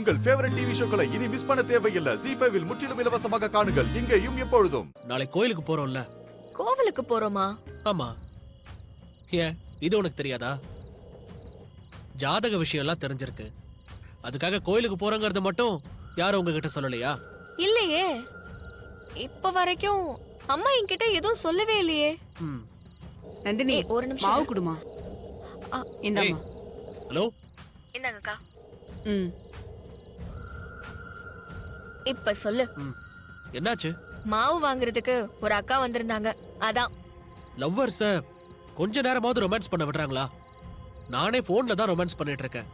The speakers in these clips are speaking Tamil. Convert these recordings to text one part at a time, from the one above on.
உங்கள் ஃபேவரட் டிவி ஷோக்களை இனி மிஸ் பண்ண தேவையில்லை. ZEE5 இல் முற்றிலும் இலவசமாக காணுங்கள், இங்கேயும் எப்பொழுதும். நாளை கோயிலுக்கு போறோம்ல? கோவிலுக்கு போறோமா? ஆமா. ஏன் இது உனக்கு தெரியாதா? ஜாதக விஷயம் எல்லாம் தெரிஞ்சிருக்கு. அதுக்காக கோயிலுக்கு போறோங்கிறது மட்டும் யாரும் உங்ககிட்ட சொல்லலையா? இல்லையே, இப்ப வரைக்கும் அம்மா என்கிட்ட எதுவும் சொல்லவே இல்லையே. நந்தினி, ஒரு நிமிஷம் மாவு குடுமா. இந்தாம்மா. ஹலோ, என்னங்கக்கா? ம். இப்ப சொல்லு. என்னாச்சு? மாவு வாங்குறதுக்கு ஒரு அக்கா வந்திருந்தாங்க, அதான். லவ்வர்ஸ கொஞ்ச நேரமாவது ரொமான்ஸ் பண்ண விடுறாங்களா? நானே போன்ல தான் ரொமான்ஸ் பண்ணிட்டு இருக்கேன்.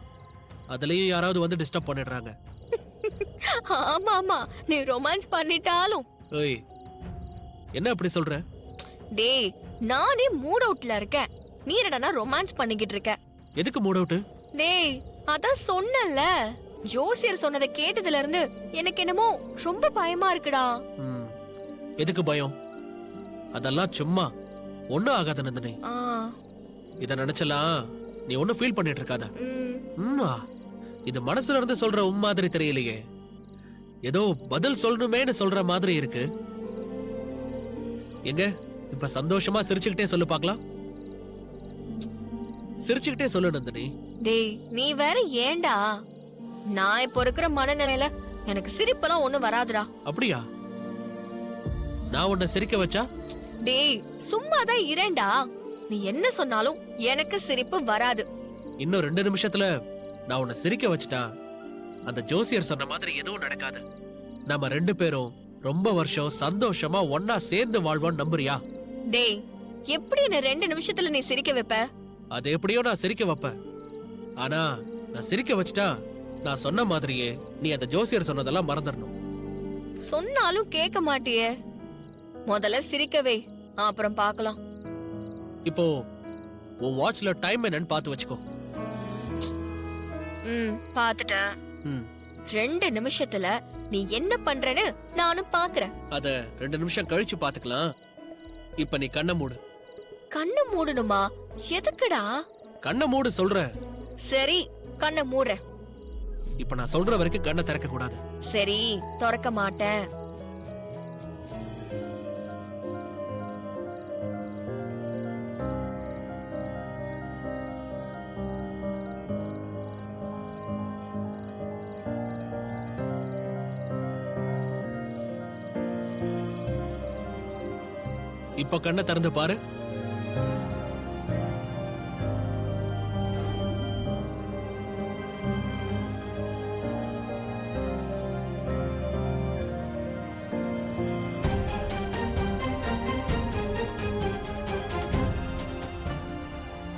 அதுலயும் யாராவது வந்து டிஸ்டர்ப் பண்ணிடுறாங்க. ஆமா ஆமா, நீ ரொமான்ஸ் பண்ணிட்டாலும். ஏய், என்ன அப்படி சொல்ற? டேய், நானே மூட் அவுட்ல இருக்கேன், நீ என்னடா ரொமான்ஸ் பண்ணிக்கிட்டு இருக்க? எதுக்கு மூட் அவுட்? டேய், அதான் சொன்னல, ஜோசியர் சொன்னதை கேட்டதுல இருந்து எனக்கு என்னமோ ரொம்ப பயமா இருக்குடா. எதுக்கு பயம்? அதெல்லாம் சும்மா ஒண்ணும் ஆகாத நந்தினி. இத நினைச்சலாம் நீ ஒன்னும் ஃபீல் பண்ணிட்டு இருக்காத. இது மனசுல இருந்து சொல்ற மாதிரி தெரியலையே, ஏதோ பதில் சொல்லணுமேன்னு சொல்ற மாதிரி இருக்கு. எங்க இப்ப சந்தோஷமா சிரிச்சுக்கிட்டே சொல்லு பாக்கலாம். சிரிச்சுக்கிட்டே சொல்லு நந்தினி. டேய், நீ வேற ஏன்டா? நான் இப்ப இருக்கிற மனநிலையில எனக்கு சிரிப்பெல்லாம் ஒண்ணு வராதுடா. அப்படியா? நான் உன்னை சிரிக்க வச்சா? டேய், சும்மாதான் இரேண்டா. நீ என்ன சொன்னாலும் எனக்கு சிரிப்பு வராது. இன்னும் 2 நிமிஷத்துல நான் உன்னை சிரிக்க வச்சுட்டா அந்த ஜோசியர் சொன்ன மாதிரி எதுவும் நடக்காது. நம்ம 2 பேரும் ரொம்ப வருஷம் சந்தோஷமா ஒன்னா சேர்ந்து வாழ்வோம், நம்புறியா? டேய், எப்படி என்ன 2 நிமிஷத்துல நீ சிரிக்க வைப்ப? அது எப்படியோ நான் சிரிக்க வைப்பேன். ஆனா நான் சிரிக்க வச்சுட்டா நான் சொன்ன மாதிரியே நீ அந்த ஜோசியர் சொன்னதெல்லாம் மறந்துடணும். சொன்னாலும் கேட்க மாட்டியே. முதல்ல சிரிக்கவே, அப்புறம் பார்க்கலாம். இப்போ உன் வாட்ச்ல டைம் என்னன்னு பார்த்து வச்சுக்கோ. பாத்துட்டேன். 2 நிமிஷத்துல நீ என்ன பண்றேன்னு நானும் பாக்குறேன். அத 2 நிமிஷம் கழிச்சு பாத்துக்கலாம். இப்ப நீ கண்ணை மூடு. கண்ணை மூடணுமா? எதுக்குடா? கண்ணை மூடு சொல்ற. சரி, கண்ணை மூடுறேன். இப்ப நான் சொல்ற வரைக்கும் கண்ணை திறக்க கூடாது. சரி, திறக்க மாட்டேன். இப்ப கண்ணை திறந்து பாரு.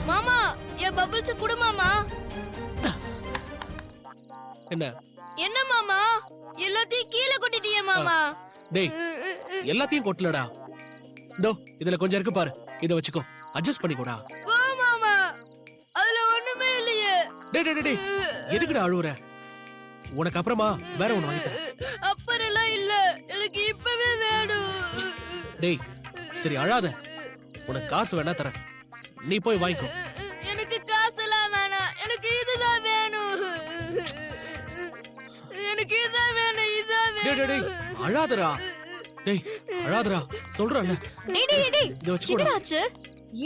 மாமா, என் பபிள்ஸ் குடு மாமா. என்ன என்ன மாமா, எல்லாத்தையும் கீழே கொட்டிட்டியே மாமா. டேய், எல்லாத்தையும் கொட்டலடா. இதோ இதுல கொஞ்சம் இருக்கு பாரு, இத வச்சுக்கோ, அட்ஜஸ்ட் பண்ணிக்கோடா. வா மாமா, அதுல ஒண்ணுமே இல்லையே. டேய் டேய் டேய், எதுக்குடா அழுவுற? உனக்கு அப்புறமா வேற ஒண்ணு வாங்கி தரேன். அப்புறம்லாம் இல்ல, எனக்கு இப்பவே வேணும். டேய் சரி அழாத, உனக்கு காசு வேணா தரேன், நீ போய் வாங்கிக்கோ. எனக்கு காசெல்லாம் வேணாம், எனக்கு இதுதான் வேணும். எனக்கு இதான் வேணும், இதான் டேய் டேய் டேய், வேணும். அழாதடா. டேய் அழாதடா சொல்றேன்ல. டேய் டேய் டேய், இத வச்சுக்கோடா. என்னாச்சு?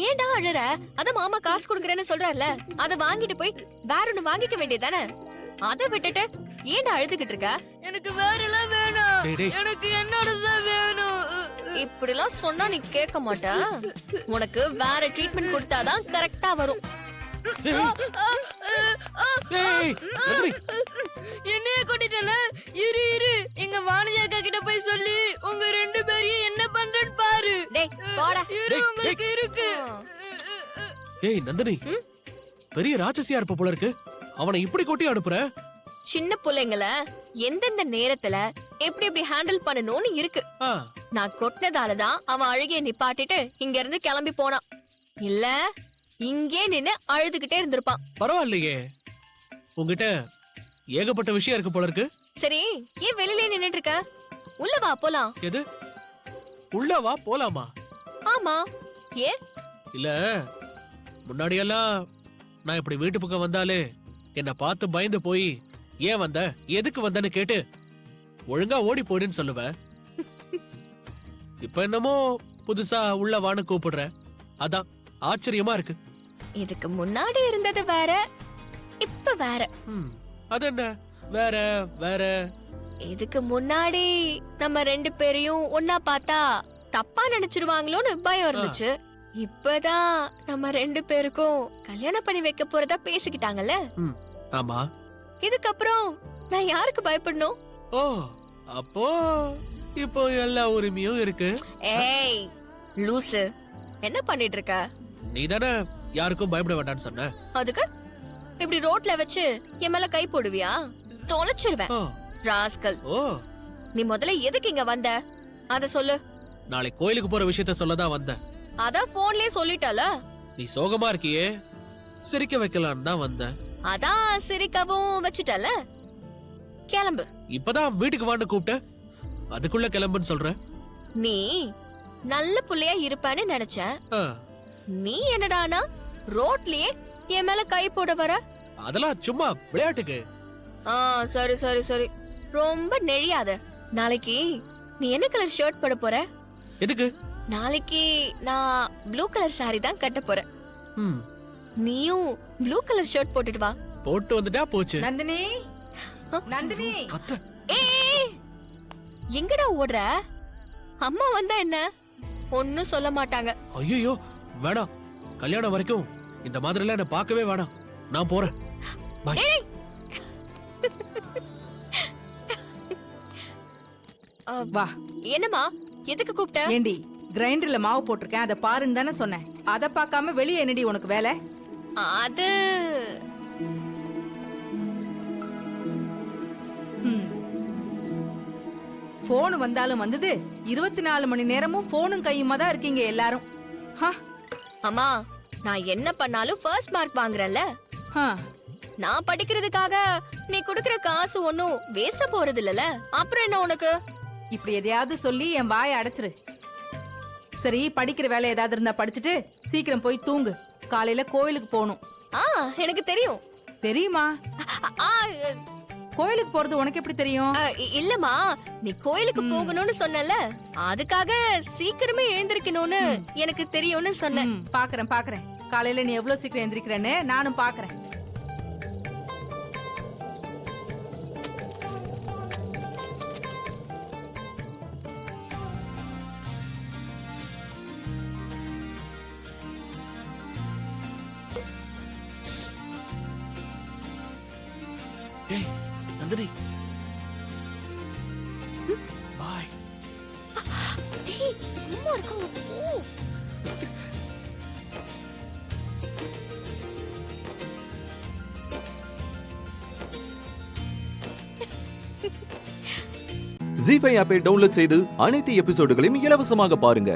ஏன்டா அழற? அத மாமா காசு கொடுக்கறேன்னு சொல்றாருல, அத வாங்கிட்டு போய் வேற ஒன்னு வாங்கிக்க வேண்டியதானே? அத விட்டுட்டு ஏன்டா அழுதுகிட்டு இருக்க? எனக்கு வேறலாம் வேணும், டேய் டேய், எனக்கு என்னோடதான் வேணும். இப்படிலாம் சொன்னா நீ கேட்க மாட்ட. உனக்கு வேற ட்ரீட்மெண்ட் கொடுத்தாதான் கரெக்டா வரும். டேய் நந்தினி, என்னைய கொட்டிட்டல. இரு இரு, எங்க வானதி அக்கா கிட்ட போய் சொல்லி உங்க 2 பேரையும் என்ன பண்றேன்னு பாரு. டேய் போடா. இரு, டேய், உங்களுக்கு இருக்கு. டேய் நந்தினி, பெரிய ராட்சசியா இருப்ப போல இருக்கு. அவனை இப்படி கொட்டி அனுப்புற? சின்ன பிள்ளைங்கள எந்தெந்த நேரத்துல எப்படி எப்படி ஹேண்டில் பண்ணணும்னு இருக்கு. நான் கொட்டினதாலதான் அவன் அழுகைய நிப்பாட்டிட்டு இங்க இருந்து கிளம்பி போனான். இல்ல இங்கே நின்னு அழுதுகிட்டே இருந்திருப்பான். பரவாயில்லையே, உங்ககிட்ட ஏகப்பட்ட விஷயம் இருக்கு போல இருக்கு. சரி, ஏன் வெளியிலே நின்னுட்டு இருக்க? உள்ள வா போலாம். எது? உள்ள வா போலாமா? ஆமா, ஏன்? இல்ல, முன்னாடியெல்லாம் நான் இப்படி வீட்டு பக்கம் வந்தாலே என்ன பார்த்து பயந்து போய் ஏன் வந்த எதுக்கு வந்தன்னு கேட்டு ஒழுங்கா ஓடி போயிடுன்னு சொல்லுவ. இப்ப என்னமோ புதுசா உள்ள வான்னு கூப்பிடுற. அதான் ஆச்சரியமா இருக்கு. இதுக்கு முன்னாடி இருந்தது வேற, இப்ப வேற. அது என்ன வேற வேற? இதுக்கு முன்னாடி நம்ம 2 பேரையும் ஒன்னா பார்த்தா தப்பா நினைச்சிருவாங்களோன்னு பயம் இருந்துச்சு. இப்பதான் நம்ம 2 பேருக்கும் கல்யாணம் பண்ணி வைக்க போறதா பேசிக்கிட்டாங்கல்ல. ஆமா. இதுக்கப்புறம் நான் யாருக்கு பயப்படணும்? ஓ, அப்போ இப்போ எல்லா உரிமையும் இருக்கு. ஏய் லூசு, என்ன பண்ணிட்டு இருக்க? நீ தானே யாருக்கும் பயப்பட வேண்டாம்னு சொன்ன. அதுக்கு இப்படி ரோட்ல வச்சு என் மேல கை போடுவியா? தொலைச்சிருவேன் ஓ, ராஸ்கல். ஓ, நீ முதல்ல எதுக்கு இங்க வந்த அத சொல்லு. நாளைக்கு கோயிலுக்கு போற விஷயத்த சொல்லதான் வந்தேன். அதான் போன்லயே சொல்லிட்டல. நீ சோகமா இருக்கியே, சிரிக்க வைக்கலான்னு தான் வந்தேன். அதான் சிரிக்கவும் வச்சுட்டல. கிளம்பு. இப்பதான் வீட்டுக்கு வான்னு கூப்பிட்ட, அதுக்குள்ள கிளம்புன்னு சொல்ற. நீ நல்ல புள்ளையா இருப்பேன்னு நினைச்சேன். ஆ, நீ என்னடானா ரோட்லயே என் மேல கை போட வர. அதெல்லாம் சும்மா விளையாட்டுக்கு. சரி சரி சரி, ரொம்ப நெழியாத. நாளைக்கு நீ என்ன கலர் ஷர்ட் போட போற? எதுக்கு? நாளைக்கு நான் ப்ளூ கலர் சாரி தான் கட்ட போறேன். ம், நீயும் ப்ளூ கலர் ஷர்ட் போட்டுட்டு வா. போட்டு வந்துட்டா போச்சு. நந்தினி நந்தினி கத்த. ஏய், எங்கடா ஓடுற? அம்மா வந்தா என்ன ஒன்னும் சொல்ல மாட்டாங்க. ஐயோ வேணாம், கல்யாணம் வரைக்கும் இந்த மாதிரி எல்லாம் என்ன பார்க்கவே வேணாம். நான் போறேன். பை. வா. என்னம்மா, எதுக்கு கூப்பிட்ட? ஏண்டி கிரைண்டர்ல மாவு போட்டிருக்கேன், அதை பாருன்னு தானே சொன்னேன். அதை பார்க்காம வெளியே என்னடி உனக்கு வேலை? அது போன் வந்தாலும் வந்தது, 24 மணி நேரமும் போனும் கையுமா தான் இருக்கீங்க எல்லாரும். ஹா, அம்மா, நான் என்ன பண்ணாலும் ஃபர்ஸ்ட் மார்க் வாங்குறேன்ல. ஹா. நான் படிக்கிறதுக்காக நீ குடுக்கற காசு ஒன்னும் வேஸ்டா போறது இல்லல. அப்புறம் என்ன உனக்கு? இப்படி எதையாவது சொல்லி என் வாயை அடைச்சிரு. சரி, படிக்கிற வேலை ஏதாவது இருந்தா படிச்சுட்டு சீக்கிரம் போய் தூங்கு. காலையில கோயிலுக்கு போகணும். எனக்கு தெரியும். தெரியுமா? ஆ, கோயிலுக்கு போறது உனக்கு எப்படி தெரியும்? இல்லம்மா, நீ கோயிலுக்கு போகணும்னு சொன்னல, அதுக்காக சீக்கிரமே எழுந்திருக்கணும்னு எனக்கு தெரியும்னு சொன்னேன். பாக்குறேன் பாக்குறேன், காலையில நீ எவ்வளவு சீக்கிரம் எந்திரிக்கிறேன்னு நானும் பாக்குறேன். ஏய் நந்தினி, பாய். டேய், அம்மா இருக்காங்க. போ. ஜீ5 ஆப்பை டவுன்லோட் செய்து அனைத்து எபிசோடுகளையும் இலவசமாக பாருங்க.